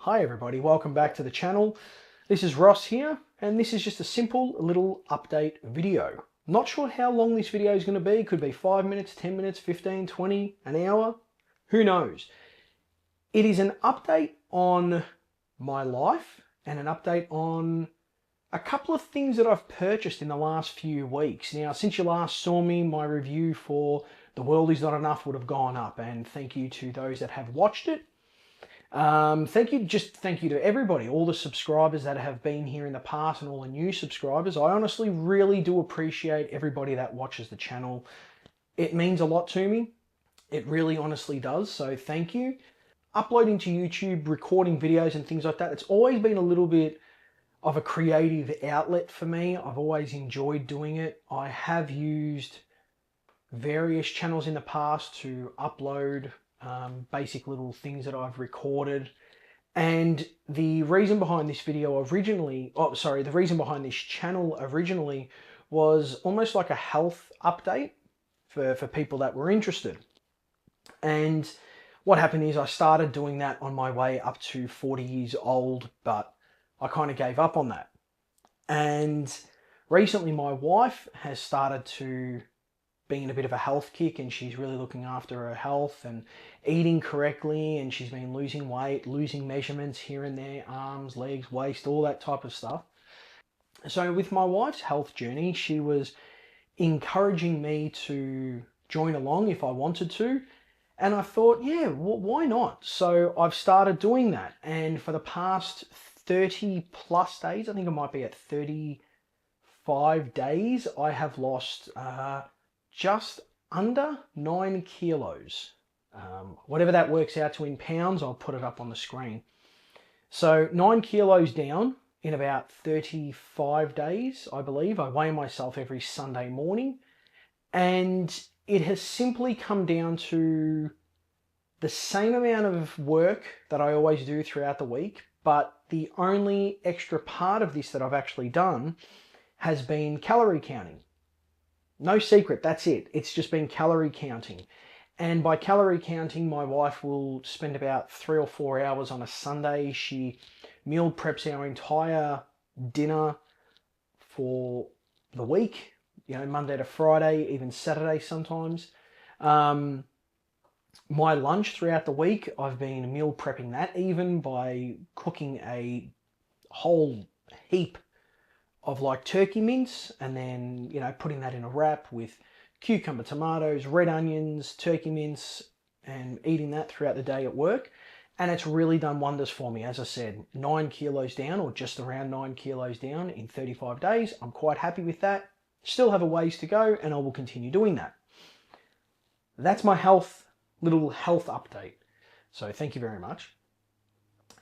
Hi everybody, welcome back to the channel. This is Ross here, and this is just a simple little update video. Not sure how long this video is going to be. It could be 5 minutes, 10 minutes, 15, 20, an hour. Who knows? It is an update on my life and an update on a couple of things that I've purchased in the last few weeks. Now, since you last saw me, my review for The World Is Not Enough would have gone up, and thank you to those that have watched it. Thank you to everybody, all the subscribers that have been here in the past and all the new subscribers. I honestly really do appreciate everybody that watches the channel. It means a lot to me. It really honestly does, so thank you. Uploading to YouTube, recording videos and things like that, it's always been a little bit of a creative outlet for me. I've always enjoyed doing it. I have used various channels in the past to upload basic little things that I've recorded. And the reason behind this video originally, the reason behind this channel originally was almost like a health update for people that were interested. And what happened is I started doing that on my way up to 40 years old, but I kind of gave up on that. And recently my wife has started to be in a bit of a health kick, and she's really looking after her health and eating correctly, and she's been losing weight, losing measurements here and there, arms, legs, waist, all that type of stuff. So with my wife's health journey, she was encouraging me to join along if I wanted to, and I thought, yeah, well, why not? So I've started doing that, and for the past 30 plus days, I think I might be at 35 days, I have lost just under 9 kilos. Whatever that works out to in pounds, I'll put it up on the screen. So 9 kilos down in about 35 days, I believe. I weigh myself every Sunday morning, and it has simply come down to the same amount of work that I always do throughout the week, but the only extra part of this that I've actually done has been calorie counting. No secret, that's it. It's just been calorie counting. And by calorie counting, my wife will spend about 3 or 4 hours on a Sunday. She meal preps our entire dinner for the week, you know, Monday to Friday, even Saturday sometimes. My lunch throughout the week, I've been meal prepping that even by cooking a whole heap of like turkey mince, and then, you know, putting that in a wrap with cucumber, tomatoes, red onions, turkey mince, and eating that throughout the day at work. And it's really done wonders for me. As I said, 9 kilos down, or just around 9 kilos down in 35 days. I'm quite happy with that. Still have a ways to go, and I will continue doing that. That's my little health update. So thank you very much.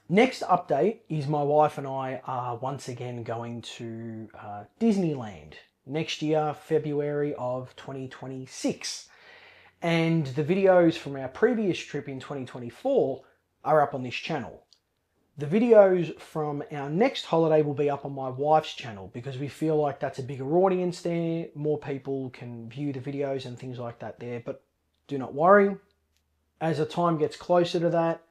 Next update is my wife and I are once again going to Disneyland next year, February of 2026. And the videos from our previous trip in 2024 are up on this channel. The videos from our next holiday will be up on my wife's channel, because we feel like that's a bigger audience there. More people can view the videos and things like that there. But do not worry. As the time gets closer to that,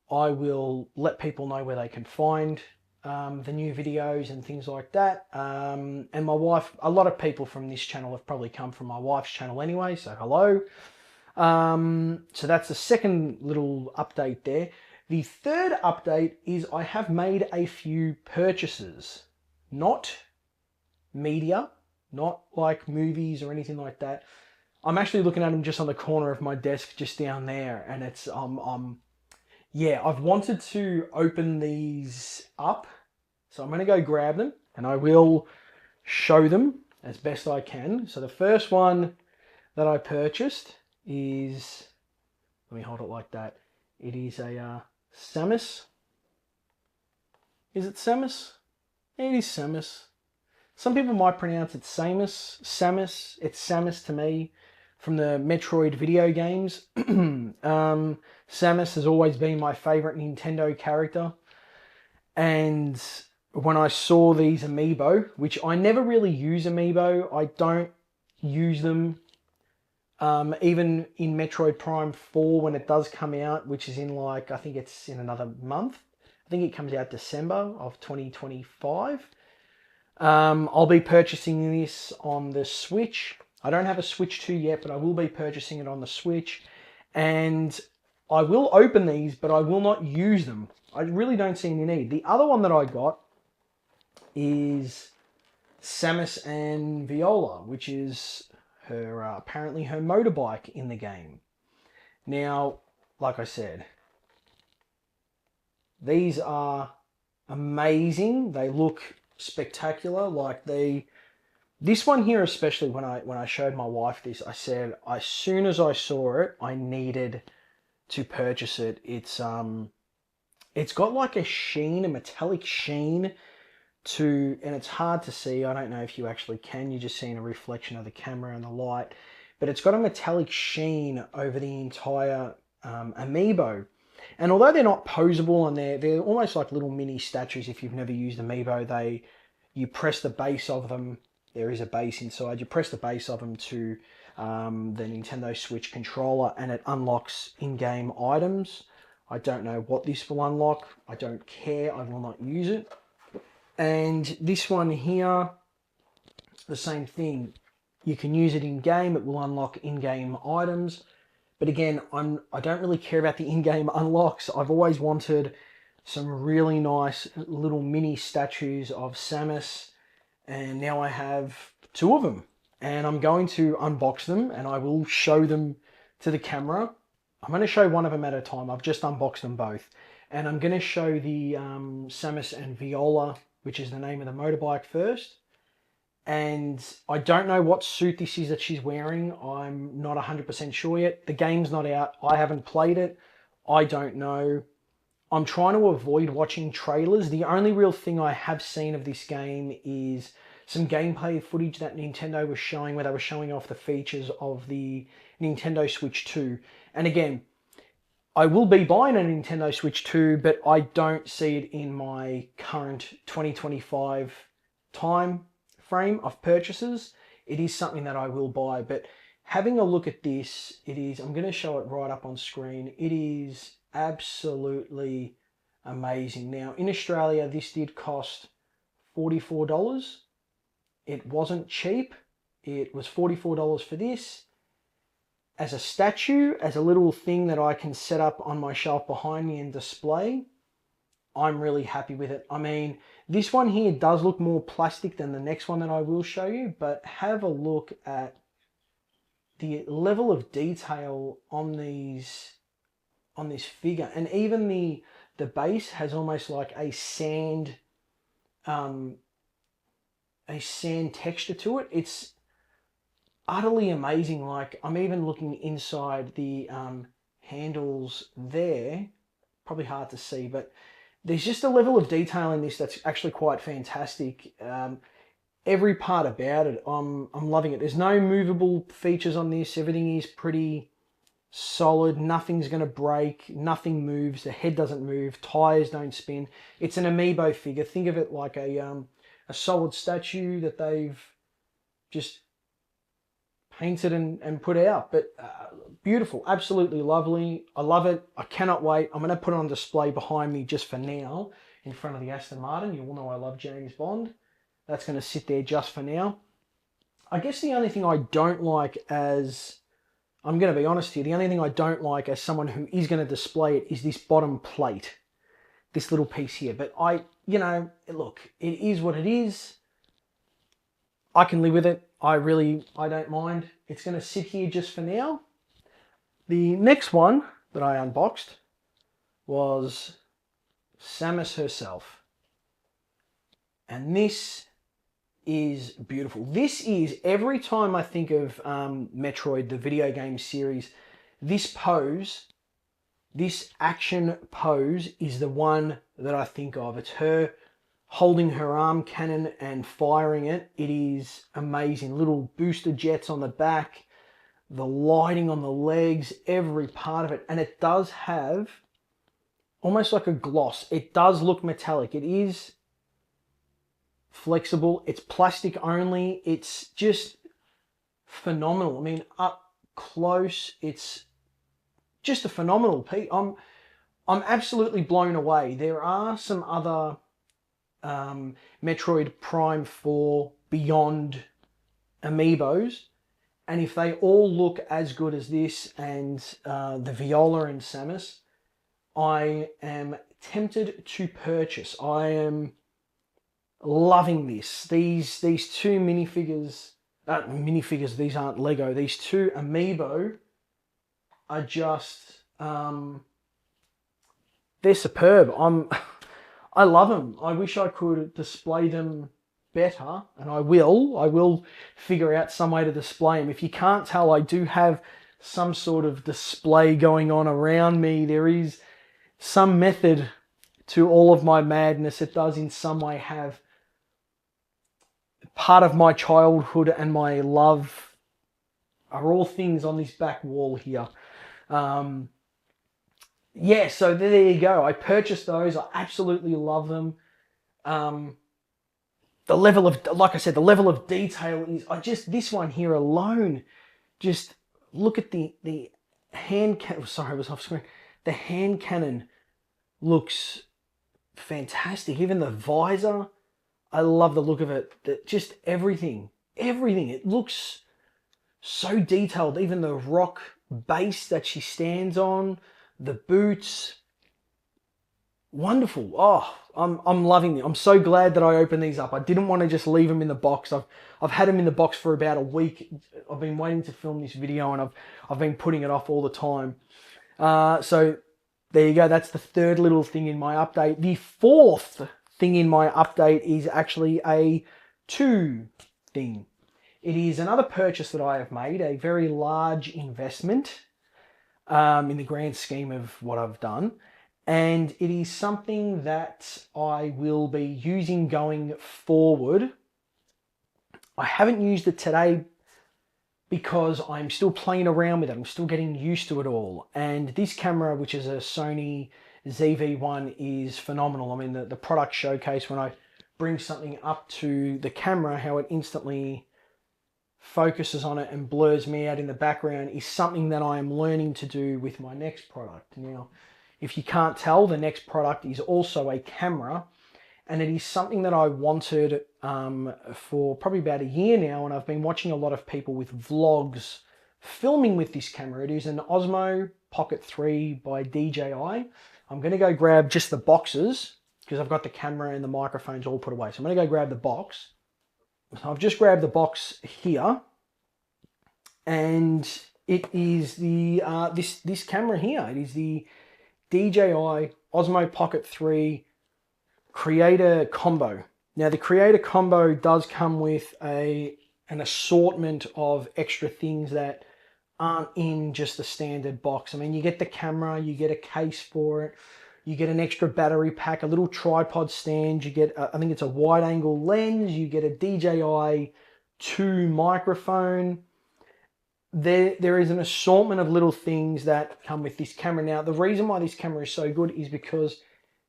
I will let people know where they can find the new videos and things like that. And my wife, a lot of people from this channel have probably come from my wife's channel anyway, so hello. So that's the second little update there. The third update is I have made a few purchases. Not media, not like movies or anything like that. I'm actually looking at them just on the corner of my desk just down there, and it's yeah, I've wanted to open these up, so I'm going to go grab them and I will show them as best I can. So the first one that I purchased is, let me hold it like that. It is a Samus. Is it Samus? It is Samus. Some people might pronounce it Samus. Samus. It's Samus to me. From the Metroid video games. Samus has always been my favorite Nintendo character. And when I saw these Amiibo, which I never really use Amiibo, I don't use them. Even in Metroid Prime 4, when it does come out, which is in like, I think it's in another month. I think it comes out December of 2025. I'll be purchasing this on the Switch. I don't have a Switch 2 yet, but I will be purchasing it on the Switch. And I will open these, but I will not use them. I really don't see any need. The other one that I got is Samus and Viola, which is her apparently her motorbike in the game. Now, like I said, these are amazing. They look spectacular. Like this one here, especially when I showed my wife this, I said as soon as I saw it, I needed to purchase it. It's got like a sheen, a metallic sheen and it's hard to see. I don't know if you actually can. You're just seeing a reflection of the camera and the light, but it's got a metallic sheen over the entire Amiibo. And although they're not posable and they're almost like little mini statues, if you've never used Amiibo, you press the base of them. There is a base inside. You press the base of them to the Nintendo Switch controller and it unlocks in-game items. I don't know what this will unlock. I don't care. I will not use it. And this one here, the same thing. You can use it in-game. It will unlock in-game items. But again, I don't really care about the in-game unlocks. I've always wanted some really nice little mini statues of Samus. And now I have two of them. And I'm going to unbox them and I will show them to the camera. I'm going to show one of them at a time. I've just unboxed them both. And I'm going to show the Samus and Viola, which is the name of the motorbike, first. And I don't know what suit this is that she's wearing. I'm not 100% sure yet. The game's not out. I haven't played it. I don't know. I'm trying to avoid watching trailers. The only real thing I have seen of this game is some gameplay footage that Nintendo was showing, where they were showing off the features of the Nintendo Switch 2. And again, I will be buying a Nintendo Switch 2, but I don't see it in my current 2025 time frame of purchases. It is something that I will buy, but having a look at this, I'm going to show it right up on screen. It is absolutely amazing. Now, in Australia, this did cost $44. It wasn't cheap. It was $44 for this. As a statue, as a little thing that I can set up on my shelf behind me and display, I'm really happy with it. I mean, this one here does look more plastic than the next one that I will show you, but have a look at the level of detail on this figure. And even the base has almost like a sand texture to it. It's utterly amazing. Like, I'm even looking inside the handles there. Probably hard to see, but there's just a level of detail in this that's actually quite fantastic. Every part about it, I'm loving it. There's no movable features on this. Everything is pretty solid. Nothing's going to break. Nothing moves. The head doesn't move. Tires don't spin. It's an Amiibo figure. Think of it like a solid statue that they've just painted and put out. But beautiful, absolutely lovely. I love it. I cannot wait. I'm going to put it on display behind me just for now in front of the Aston Martin. You all know I love James Bond. That's going to sit there just for now. I guess the only thing I don't like, as I'm going to be honest here, the only thing I don't like as someone who is going to display it is this bottom plate, this little piece here. But look, it is what it is. I can live with it. I don't mind. It's going to sit here just for now. The next one that I unboxed was Samus herself. And this is beautiful. This is, every time I think of Metroid, the video game series, this pose, this action pose is the one that I think of. It's her holding her arm cannon and firing it. It is amazing. Little booster jets on the back, the lighting on the legs, every part of it. And it does have almost like a gloss. It does look metallic. It is flexible. It's plastic only. It's just phenomenal. I mean, up close, it's just a phenomenal piece. I'm absolutely blown away. There are some other Metroid Prime 4 Beyond Amiibos, and if they all look as good as this and the Viola and Samus, I am tempted to purchase. I am loving this. These two minifigures, these aren't Lego. These two Amiibo are just they're superb. I love them. I wish I could display them better, and I will figure out some way to display them. If you can't tell, I do have some sort of display going on around me. There is some method to all of my madness. It does in some way have part of my childhood and my love are all things on this back wall here. Yeah, so there you go. I purchased those. I absolutely love them. The level of, like I said, the level of detail is, this one here alone, just look at the hand cannon. Sorry, I was off screen. The hand cannon looks fantastic. Even the visor, I love the look of it. Just everything. It looks so detailed. Even the rock base that she stands on, the boots, wonderful. Oh, I'm loving it. I'm so glad that I opened these up. I didn't want to just leave them in the box. I've had them in the box for about a week. I've been waiting to film this video, and I've been putting it off all the time. So there you go. That's the third little thing in my update. The fourth thing in my update is actually a two thing. It is another purchase that I have made, a very large investment in the grand scheme of what I've done. And it is something that I will be using going forward. I haven't used it today because I'm still playing around with it. I'm still getting used to it all. And this camera, which is a Sony ZV-1, is phenomenal. I mean, the product showcase, when I bring something up to the camera, how it instantly focuses on it and blurs me out in the background, is something that I am learning to do with my next product. Now, if you can't tell, the next product is also a camera, and it is something that I wanted for probably about a year now, and I've been watching a lot of people with vlogs filming with this camera. It is an Osmo Pocket 3 by DJI. I'm going to go grab just the boxes because I've got the camera and the microphones all put away. So I'm going to go grab the box. So I've just grabbed the box here, and it is the this camera here. It is the DJI Osmo Pocket 3 Creator Combo. Now the Creator Combo does come with an assortment of extra things that aren't in just the standard box. I mean, you get the camera, you get a case for it, you get an extra battery pack, a little tripod stand, you get, I think it's a wide angle lens, you get a DJI 2 microphone. There is an assortment of little things that come with this camera. Now, the reason why this camera is so good is because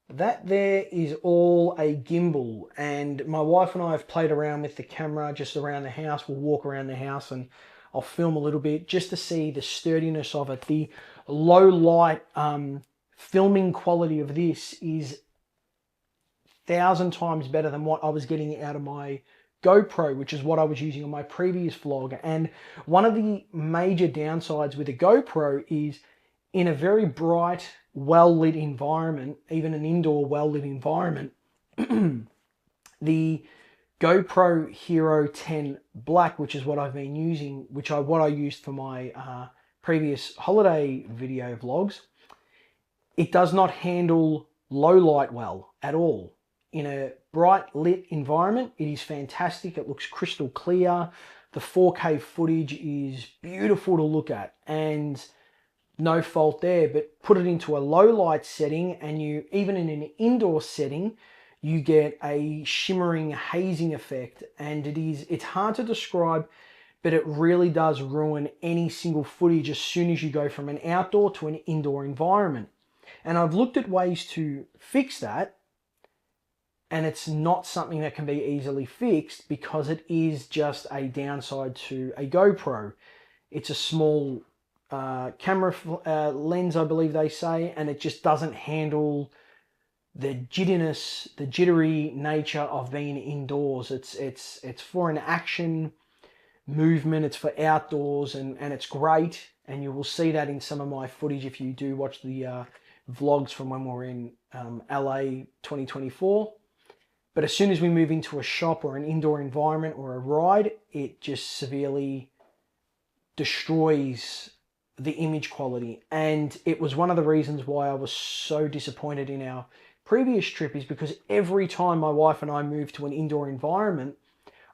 that there is all a gimbal, and my wife and I have played around with the camera just around the house. We'll walk around the house and I'll film a little bit just to see the sturdiness of it. The low light filming quality of this is 1,000 times better than what I was getting out of my GoPro, which is what I was using on my previous vlog. And one of the major downsides with a GoPro is, in a very bright, well-lit environment, even an indoor well-lit environment, the GoPro Hero 10 Black, which is what I've been using, what I used for my previous holiday video vlogs, it does not handle low light well at all. In a bright lit environment, it is fantastic. It looks crystal clear. The 4K footage is beautiful to look at, and no fault there. But put it into a low light setting, and you, even in an indoor setting, you get a shimmering hazing effect, and it's hard to describe, but it really does ruin any single footage as soon as you go from an outdoor to an indoor environment. And I've looked at ways to fix that, and it's not something that can be easily fixed because it is just a downside to a GoPro. It's a small camera lens, I believe they say, and it just doesn't handle the jitteriness, the jittery nature of being indoors. It's for an action movement, it's for outdoors, and it's great. And you will see that in some of my footage if you do watch the vlogs from when we were in LA 2024. But as soon as we move into a shop or an indoor environment or a ride, it just severely destroys the image quality. And it was one of the reasons why I was so disappointed in our previous trip, is because every time my wife and I moved to an indoor environment,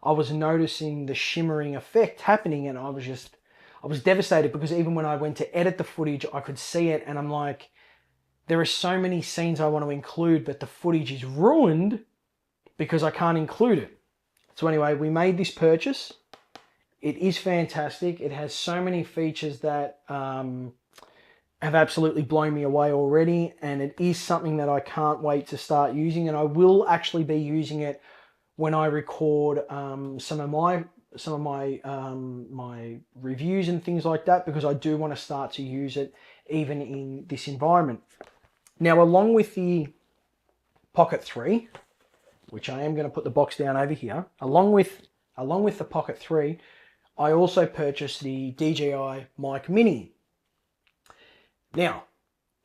I was noticing the shimmering effect happening, and I was devastated, because even when I went to edit the footage, I could see it, and I'm like, there are so many scenes I want to include, but the footage is ruined because I can't include it. So anyway, we made this purchase. It is fantastic. It has so many features that have absolutely blown me away already, and it is something that I can't wait to start using, and I will actually be using it when I record some of my reviews and things like that, because I do want to start to use it even in this environment. Now, along with the Pocket 3, which I am going to put the box down over here, along with the Pocket 3, I also purchased the DJI Mic Mini. Now,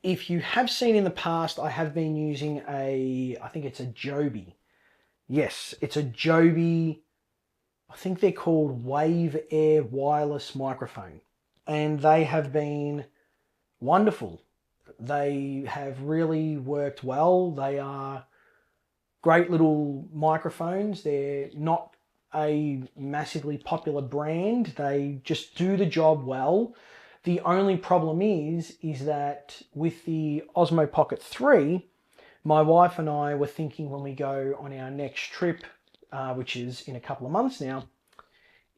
if you have seen in the past, I have been using I think it's a Joby. Yes, it's a Joby. I think they're called Wave Air wireless microphone, and they have been wonderful. They have really worked well. They are great little microphones. They're not a massively popular brand. They just do the job well. The only problem is that with the Osmo Pocket 3, my wife and I were thinking when we go on our next trip, which is in a couple of months now,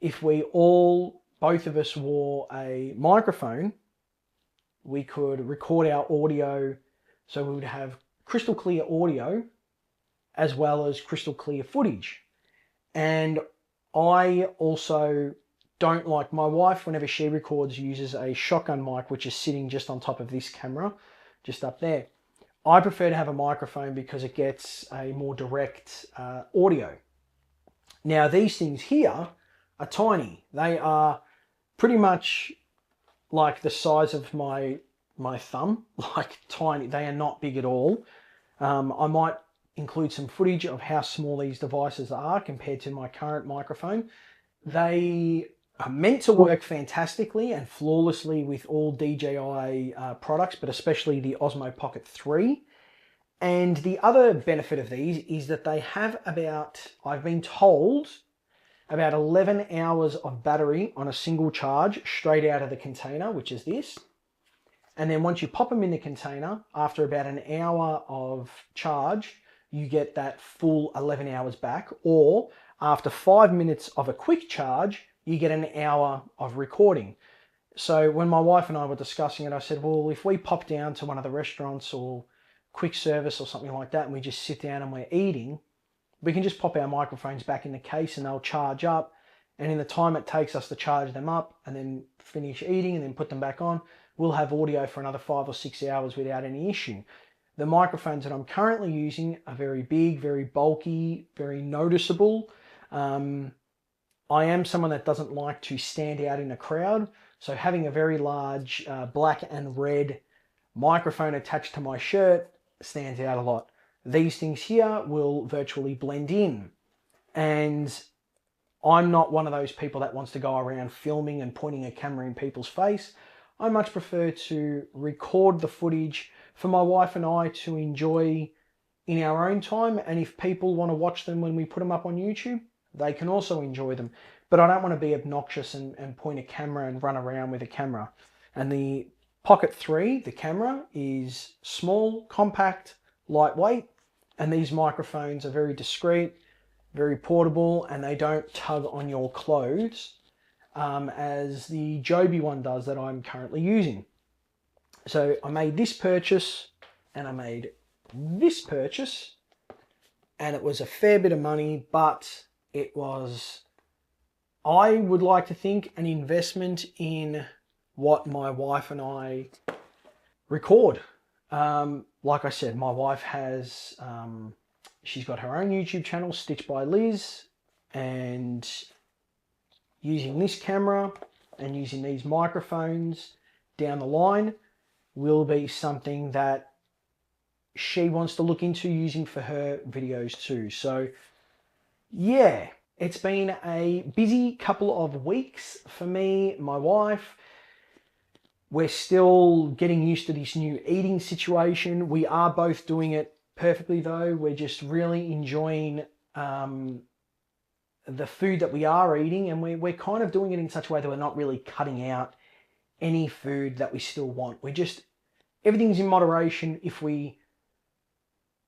if we both of us wore a microphone, we could record our audio, so we would have crystal clear audio as well as crystal clear footage. And I also don't like, my wife, whenever she records, uses a shotgun mic, which is sitting just on top of this camera, just up there. I prefer to have a microphone because it gets a more direct audio. Now, these things here are tiny. They are pretty much like the size of my thumb, like tiny. They are not big at all. I might include some footage of how small these devices are compared to my current microphone. They are meant to work fantastically and flawlessly with all DJI products, but especially the Osmo Pocket 3. And the other benefit of these is that they have about, I've been told, about 11 hours of battery on a single charge straight out of the container, which is this. And then once you pop them in the container, after about an hour of charge, you get that full 11 hours back. Or after 5 minutes of a quick charge, you get an hour of recording. So when my wife and I were discussing it, I said, well, if we pop down to one of the restaurants or quick service or something like that, and we just sit down and we're eating, we can just pop our microphones back in the case and they'll charge up. And in the time it takes us to charge them up and then finish eating and then put them back on, we'll have audio for another 5 or 6 hours without any issue. The microphones that I'm currently using are very big, very bulky, very noticeable. I am someone that doesn't like to stand out in a crowd, so having a very large black and red microphone attached to my shirt stands out a lot. These things here will virtually blend in, and I'm not one of those people that wants to go around filming and pointing a camera in people's face. I much prefer to record the footage for my wife and I to enjoy in our own time, and if people want to watch them when we put them up on YouTube, they can also enjoy them. But I don't want to be obnoxious and point a camera and run around with a camera. And the Pocket 3, the camera, is small, compact, lightweight, and these microphones are very discreet, very portable, and they don't tug on your clothes as the Joby one does that I'm currently using. So I made this purchase and I made this purchase, and it was a fair bit of money, but it was, I would like to think, an investment in what my wife and I record. Like I said, my wife has, she's got her own YouTube channel, Stitched by Liz, and using this camera and using these microphones down the line will be something that she wants to look into using for her videos too. So yeah, it's been a busy couple of weeks for me, my wife. We're still getting used to this new eating situation. We are both doing it perfectly though. We're just really enjoying the food that we are eating, and we're kind of doing it in such a way that we're not really cutting out any food that we still want. We're just, everything's in moderation if we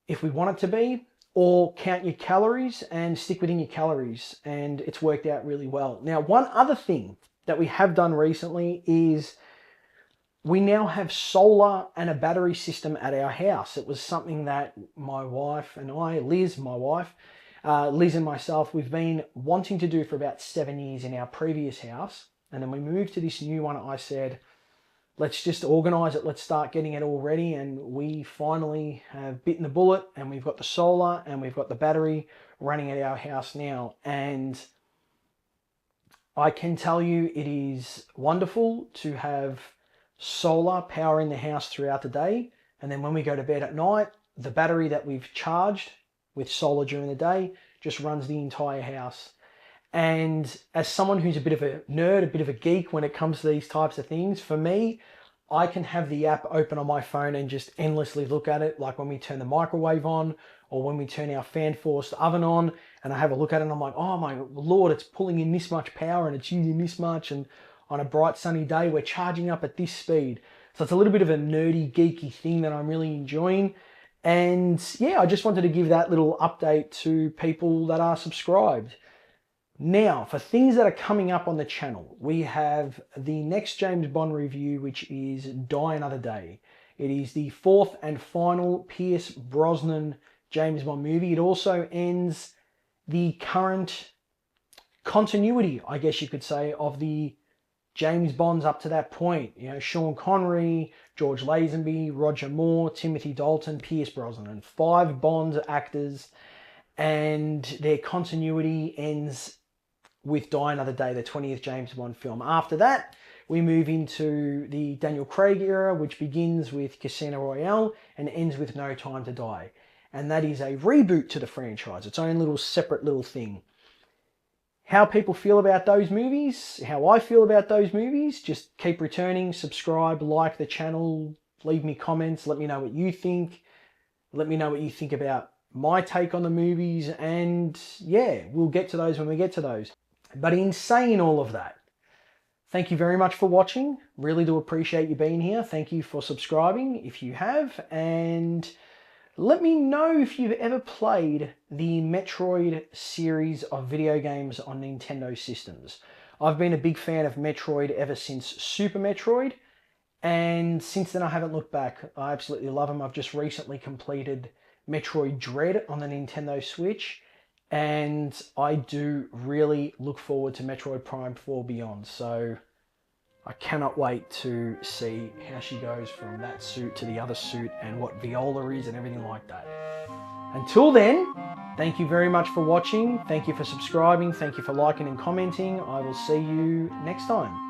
want it to be, or count your calories and stick within your calories, and it's worked out really well. Now, one other thing that we have done recently is we now have solar and a battery system at our house. It was something that my wife and I, Liz, my wife, Liz and myself, we've been wanting to do for about 7 years in our previous house. And then we moved to this new one. I said, let's just organize it. Let's start getting it all ready. And we finally have bitten the bullet, and we've got the solar and we've got the battery running at our house now. And I can tell you it is wonderful to have solar power in the house throughout the day. And then when we go to bed at night, the battery that we've charged with solar during the day just runs the entire house. And as someone who's a bit of a nerd, a bit of a geek when it comes to these types of things, for me, I can have the app open on my phone and just endlessly look at it. Like when we turn the microwave on, or when we turn our fan forced oven on, and I have a look at it and I'm like, oh my Lord, it's pulling in this much power and it's using this much. And on a bright sunny day, we're charging up at this speed. So it's a little bit of a nerdy, geeky thing that I'm really enjoying. And yeah, I just wanted to give that little update to people that are subscribed. Now, for things that are coming up on the channel, we have the next James Bond review, which is Die Another Day. It is the fourth and final Pierce Brosnan James Bond movie. It also ends the current continuity, I guess you could say, of the James Bonds up to that point. You know, Sean Connery, George Lazenby, Roger Moore, Timothy Dalton, Pierce Brosnan. 5 Bond actors, and their continuity ends with Die Another Day, the 20th James Bond film. After that, we move into the Daniel Craig era, which begins with Casino Royale and ends with No Time to Die. And that is a reboot to the franchise, its own little separate little thing. How people feel about those movies, how I feel about those movies, just keep returning, subscribe, like the channel, leave me comments, let me know what you think. Let me know what you think about my take on the movies, and yeah, we'll get to those when we get to those. But in saying all of that, thank you very much for watching. Really do appreciate you being here. Thank you for subscribing if you have, and let me know if you've ever played the Metroid series of video games on Nintendo systems. I've been a big fan of Metroid ever since Super Metroid, and since then I haven't looked back. I absolutely love them. I've just recently completed Metroid Dread on the Nintendo Switch, and I do really look forward to Metroid Prime 4 Beyond. So I cannot wait to see how she goes from that suit to the other suit and what Viola is and everything like that. Until then, thank you very much for watching. Thank you for subscribing. Thank you for liking and commenting. I will see you next time.